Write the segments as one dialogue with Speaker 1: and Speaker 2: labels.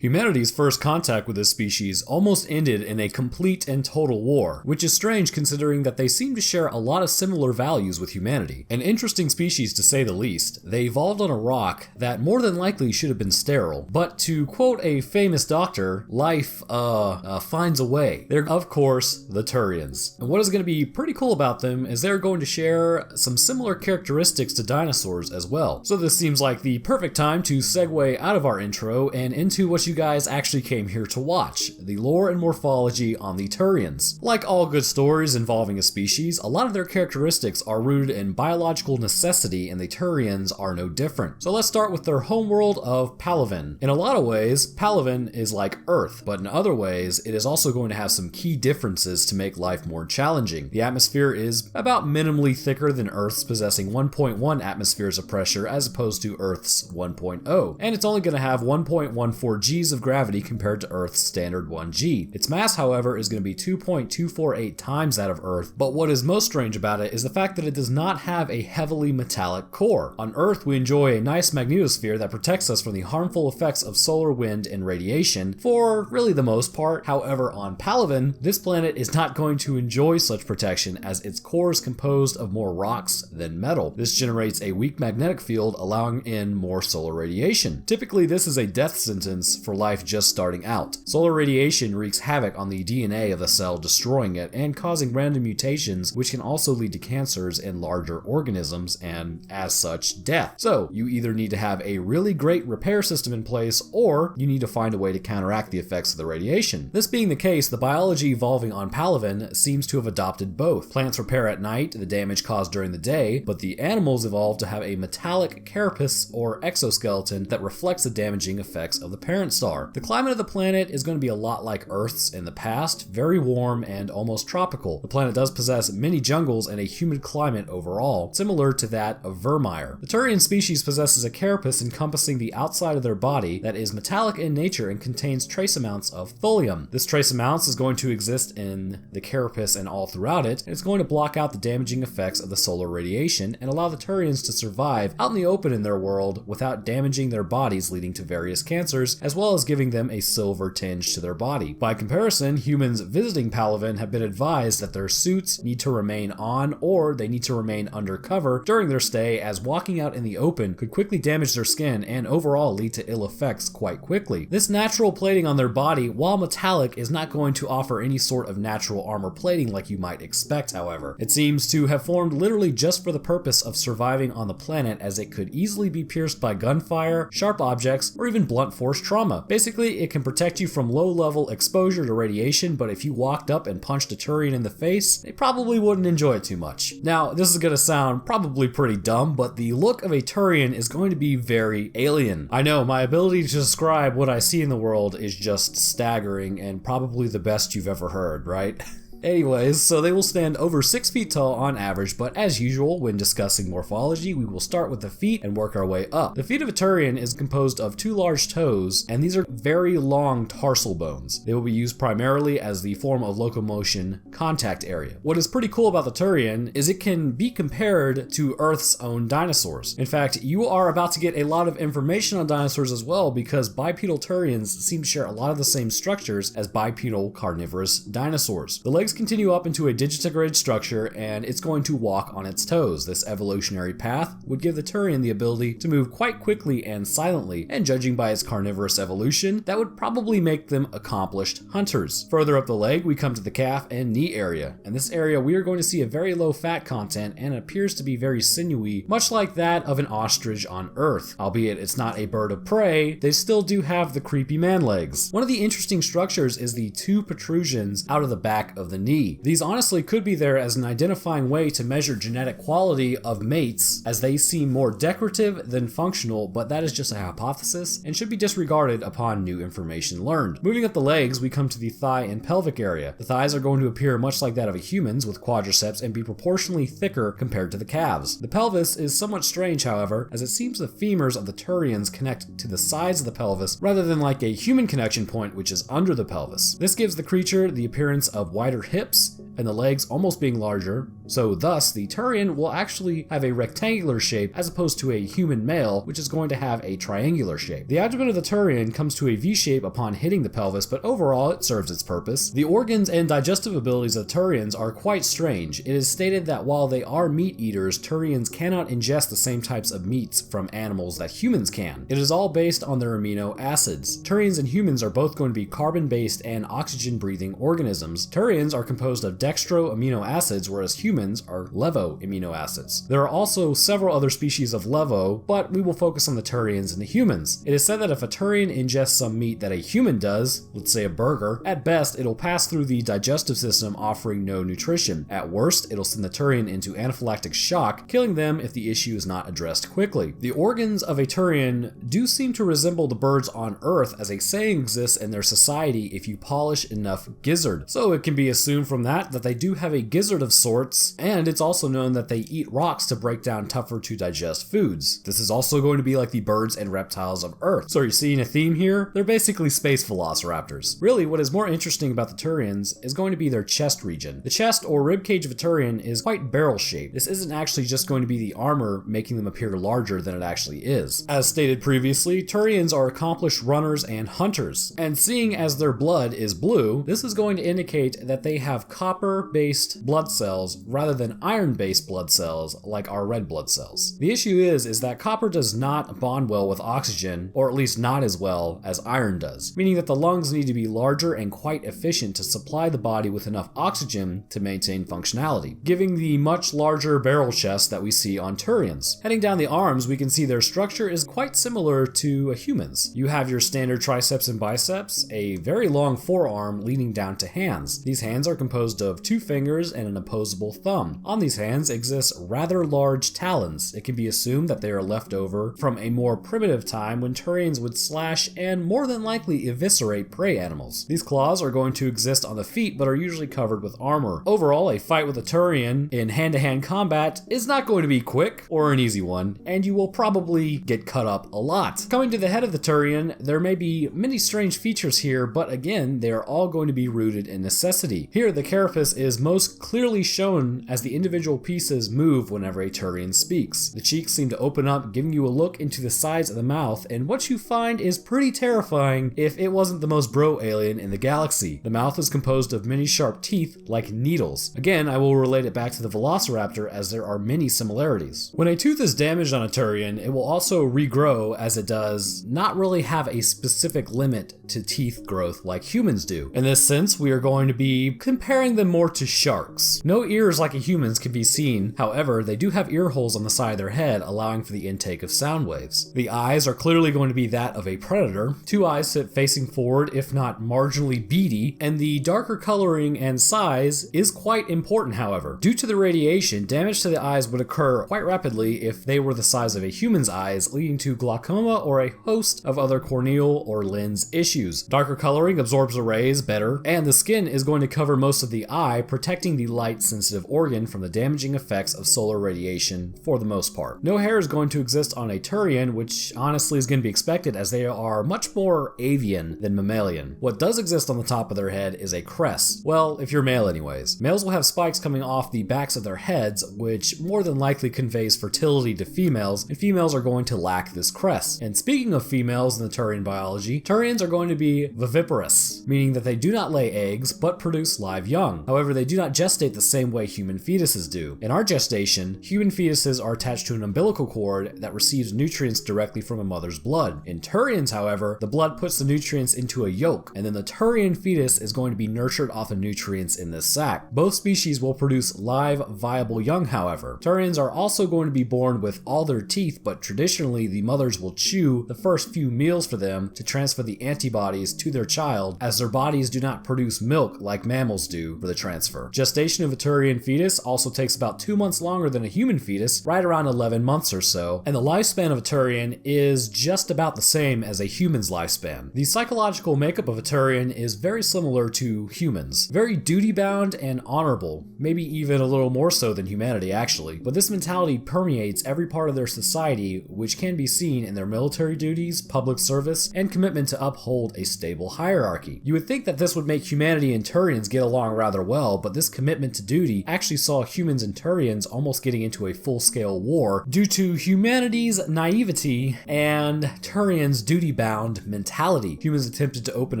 Speaker 1: Humanity's first contact with this species almost ended in a complete and total war, which is strange considering that they seem to share a lot of similar values with humanity. An interesting species to say the least. They evolved on a rock that more than likely should have been sterile, but to quote a famous doctor, life, finds a way. They're, of course, the Turians. And what is going to be pretty cool about them is they're going to share some similar characteristics to dinosaurs as well. So this seems like the perfect time to segue out of our intro and into what you guys actually came here to watch, the lore and morphology on the Turians. Like all good stories involving a species, a lot of their characteristics are rooted in biological necessity, and the Turians are no different. So let's start with their homeworld of Palaven. In a lot of ways, Palaven is like Earth, but in other ways, it is also going to have some key differences to make life more challenging. The atmosphere is about minimally thicker than Earth's, possessing 1.1 atmospheres of pressure as opposed to Earth's 1.0, and it's only going to have 1.14 G of gravity compared to Earth's standard 1g. Its mass, however, is going to be 2.248 times that of Earth, but what is most strange about it is the fact that it does not have a heavily metallic core. On Earth, we enjoy a nice magnetosphere that protects us from the harmful effects of solar wind and radiation, for really the most part. However, on Palaven, this planet is not going to enjoy such protection as its core is composed of more rocks than metal. This generates a weak magnetic field, allowing in more solar radiation. Typically, this is a death sentence for life just starting out. Solar radiation wreaks havoc on the DNA of the cell, destroying it and causing random mutations, which can also lead to cancers in larger organisms and, as such, death. So, you either need to have a really great repair system in place, or you need to find a way to counteract the effects of the radiation. This being the case, the biology evolving on Palaven seems to have adopted both. Plants repair at night the damage caused during the day, but the animals evolved to have a metallic carapace or exoskeleton that reflects the damaging effects of the parent star. The climate of the planet is going to be a lot like Earth's in the past, very warm and almost tropical. The planet does possess many jungles and a humid climate overall, similar to that of Vermeer. The Turian species possesses a carapace encompassing the outside of their body that is metallic in nature and contains trace amounts of thulium. This trace amounts is going to exist in the carapace and all throughout it, and it's going to block out the damaging effects of the solar radiation and allow the Turians to survive out in the open in their world without damaging their bodies, leading to various cancers, as well as giving them a silver tinge to their body. By comparison, humans visiting Palaven have been advised that their suits need to remain on, or they need to remain undercover during their stay, as walking out in the open could quickly damage their skin and overall lead to ill effects quite quickly. This natural plating on their body, while metallic, is not going to offer any sort of natural armor plating like you might expect, however. It seems to have formed literally just for the purpose of surviving on the planet, as it could easily be pierced by gunfire, sharp objects, or even blunt force trauma. Basically, it can protect you from low-level exposure to radiation, but if you walked up and punched a Turian in the face, they probably wouldn't enjoy it too much. Now, this is going to sound probably pretty dumb, but the look of a Turian is going to be very alien. I know, my ability to describe what I see in the world is just staggering and probably the best you've ever heard, right? Anyways, so they will stand over 6 feet tall on average, but as usual, when discussing morphology, we will start with the feet and work our way up. The feet of a Turian is composed of 2 large toes, and these are very long tarsal bones. They will be used primarily as the form of locomotion contact area. What is pretty cool about the Turian is it can be compared to Earth's own dinosaurs. In fact, you are about to get a lot of information on dinosaurs as well, because bipedal Turians seem to share a lot of the same structures as bipedal carnivorous dinosaurs. The legs continue up into a digitigrade structure, and it's going to walk on its toes. This evolutionary path would give the Turian the ability to move quite quickly and silently, and judging by its carnivorous evolution, that would probably make them accomplished hunters. Further up the leg, we come to the calf and knee area. In this area, we are going to see a very low fat content, and it appears to be very sinewy, much like that of an ostrich on Earth. Albeit it's not a bird of prey, they still do have the creepy man legs. One of the interesting structures is the 2 protrusions out of the back of the knee. These honestly could be there as an identifying way to measure genetic quality of mates, as they seem more decorative than functional, but that is just a hypothesis and should be disregarded upon new information learned. Moving up the legs, we come to the thigh and pelvic area. The thighs are going to appear much like that of a human's, with quadriceps, and be proportionally thicker compared to the calves. The pelvis is somewhat strange, however, as it seems the femurs of the Turians connect to the sides of the pelvis rather than like a human connection point, which is under the pelvis. This gives the creature the appearance of wider hips and the legs almost being larger, So thus, the Turian will actually have a rectangular shape as opposed to a human male, which is going to have a triangular shape. The abdomen of the Turian comes to a V shape upon hitting the pelvis, but overall it serves its purpose. The organs and digestive abilities of Turians are quite strange. It is stated that while they are meat eaters, Turians cannot ingest the same types of meats from animals that humans can. It is all based on their amino acids. Turians and humans are both going to be carbon-based and oxygen-breathing organisms. Turians are composed of dextro amino acids, whereas humans are levo amino acids. There are also several other species of levo, but we will focus on the Turians and the humans. It is said that if a Turian ingests some meat that a human does, let's say a burger, at best it'll pass through the digestive system offering no nutrition. At worst, it'll send the Turian into anaphylactic shock, killing them if the issue is not addressed quickly. The organs of a Turian do seem to resemble the birds on Earth, as a saying exists in their society: if you polish enough gizzard. So it can be assumed from that they do have a gizzard of sorts, and it's also known that they eat rocks to break down tougher to digest foods. This is also going to be like the birds and reptiles of Earth. So you're seeing a theme here? They're basically space velociraptors. Really, what is more interesting about the Turians is going to be their chest region. The chest or rib cage of a Turian is quite barrel-shaped. This isn't actually just going to be the armor making them appear larger than it actually is. As stated previously, Turians are accomplished runners and hunters, and seeing as their blood is blue, this is going to indicate that they have copper-based blood cells rather than iron-based blood cells like our red blood cells. The issue is that copper does not bond well with oxygen, or at least not as well as iron does, meaning that the lungs need to be larger and quite efficient to supply the body with enough oxygen to maintain functionality, giving the much larger barrel chest that we see on Turians. Heading down the arms, we can see their structure is quite similar to a human's. You have your standard triceps and biceps, a very long forearm leading down to hands. These hands are composed of 2 fingers and an opposable thumb. On these hands exist rather large talons. It can be assumed that they are left over from a more primitive time when Turians would slash and more than likely eviscerate prey animals. These claws are going to exist on the feet but are usually covered with armor. Overall, a fight with a Turian in hand-to-hand combat is not going to be quick or an easy one, and you will probably get cut up a lot. Coming to the head of the Turian, there may be many strange features here, but again, they are all going to be rooted in necessity. Here, the carapace is most clearly shown as the individual pieces move whenever a Turian speaks. The cheeks seem to open up, giving you a look into the sides of the mouth, and what you find is pretty terrifying if it wasn't the most bro alien in the galaxy. The mouth is composed of many sharp teeth like needles. Again, I will relate it back to the Velociraptor as there are many similarities. When a tooth is damaged on a Turian, it will also regrow, as it does not really have a specific limit to teeth growth like humans do. In this sense, we are going to be comparing them more to sharks. No ears like a human's can be seen, however, they do have ear holes on the side of their head, allowing for the intake of sound waves. The eyes are clearly going to be that of a predator. 2 eyes sit facing forward, if not marginally beady, and the darker coloring and size is quite important, however. Due to the radiation, damage to the eyes would occur quite rapidly if they were the size of a human's eyes, leading to glaucoma or a host of other corneal or lens issues. Darker coloring absorbs the rays better, and the skin is going to cover most of the eye, protecting the light-sensitive organ from the damaging effects of solar radiation for the most part. No hair is going to exist on a Turian, which honestly is going to be expected as they are much more avian than mammalian. What does exist on the top of their head is a crest. Well, if you're male anyways. Males will have spikes coming off the backs of their heads, which more than likely conveys fertility to females, and females are going to lack this crest. And speaking of females in the Turian biology, Turians are going to be viviparous, meaning that they do not lay eggs but produce live young. However, they do not gestate the same way human fetuses do. In our gestation, human fetuses are attached to an umbilical cord that receives nutrients directly from a mother's blood. In Turians, however, the blood puts the nutrients into a yolk, and then the Turian fetus is going to be nurtured off the nutrients in this sac. Both species will produce live, viable young, however. Turians are also going to be born with all their teeth, but traditionally the mothers will chew the first few meals for them to transfer the antibodies to their child, as their bodies do not produce milk like mammals do for the transfer. Gestation of a Turian fetus also takes about 2 months longer than a human fetus, right around 11 months or so, and the lifespan of a Turian is just about the same as a human's lifespan. The psychological makeup of a Turian is very similar to humans. Very duty-bound and honorable, maybe even a little more so than humanity actually, but this mentality permeates every part of their society, which can be seen in their military duties, public service, and commitment to uphold a stable hierarchy. You would think that this would make humanity and Turians get along rather well, but this commitment to duty actually actually saw humans and Turians almost getting into a full-scale war due to humanity's naivety and Turians' duty-bound mentality. Humans attempted to open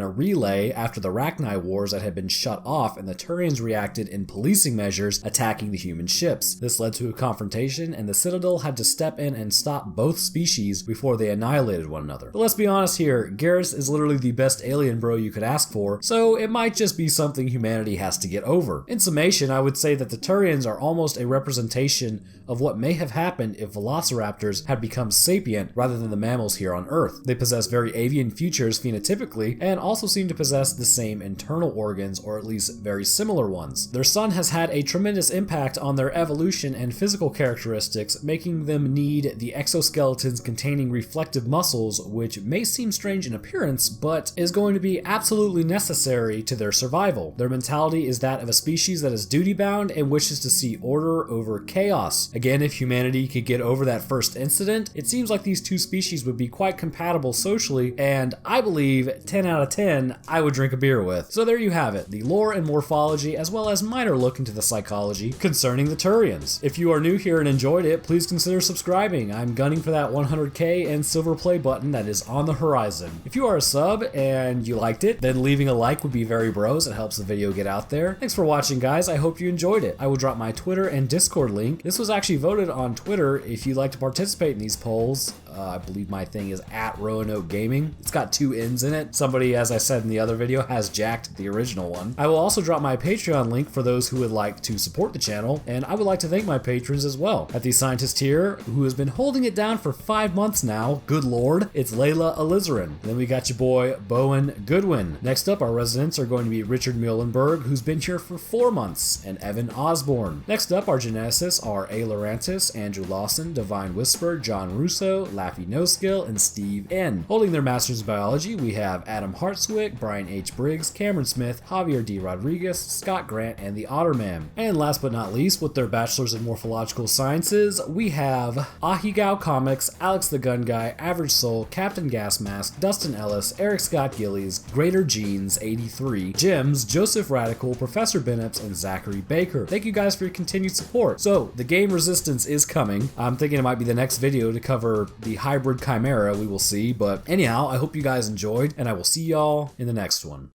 Speaker 1: a relay after the Rachni Wars that had been shut off, and the Turians reacted in policing measures, attacking the human ships. This led to a confrontation, and the Citadel had to step in and stop both species before they annihilated one another. But let's be honest here, Garrus is literally the best alien bro you could ask for, so it might just be something humanity has to get over. In summation, I would say that the Turians are almost a representation of what may have happened if velociraptors had become sapient rather than the mammals here on Earth. They possess very avian features phenotypically, and also seem to possess the same internal organs, or at least very similar ones. Their sun has had a tremendous impact on their evolution and physical characteristics, making them need the exoskeletons containing reflective muscles, which may seem strange in appearance, but is going to be absolutely necessary to their survival. Their mentality is that of a species that is duty-bound and wishes to see order over chaos. Again, if humanity could get over that first incident, it seems like these two species would be quite compatible socially, and I believe 10 out of 10 I would drink a beer with. So there you have it, the lore and morphology, as well as minor look into the psychology concerning the Turians. If you are new here and enjoyed it, please consider subscribing. I'm gunning for that 100k and silver play button that is on the horizon. If you are a sub and you liked it, then leaving a like would be very bros. It helps the video get out there. Thanks for watching, guys. I hope you enjoyed it. I will drop my Twitter and Discord link. This was actually voted on Twitter. If you'd like to participate in these polls, I believe my thing is at Roanoke Gaming. It's got 2 N's in it. Somebody, as I said in the other video, has jacked the original one. I will also drop my Patreon link for those who would like to support the channel, and I would like to thank my patrons as well. At the scientist here, who has been holding it down for 5 months now, good lord, it's Layla Alizarin. Then we got your boy, Bowen Goodwin. Next up, our residents are going to be Richard Muhlenberg, who's been here for 4 months, and Evan Osborne. Next up, our geneticists are A. Laurantis, Andrew Lawson, Divine Whisper, John Russo, Laffy No Skill, and Steve N. Holding their Masters in Biology, we have Adam Hartswick, Brian H. Briggs, Cameron Smith, Javier D. Rodriguez, Scott Grant, and the Otterman. And last but not least, with their Bachelors in Morphological Sciences, we have Ahigao Comics, Alex the Gun Guy, Average Soul, Captain Gas Mask, Dustin Ellis, Eric Scott Gillies, Greater Genes 83, Jims, Joseph Radical, Professor Benneps, and Zachary Baker. Thank you guys for your continued support. So, the game Resistance is coming. I'm thinking it might be the next video to cover the hybrid chimera, we will see. But anyhow, I hope you guys enjoyed, and I will see y'all in the next one.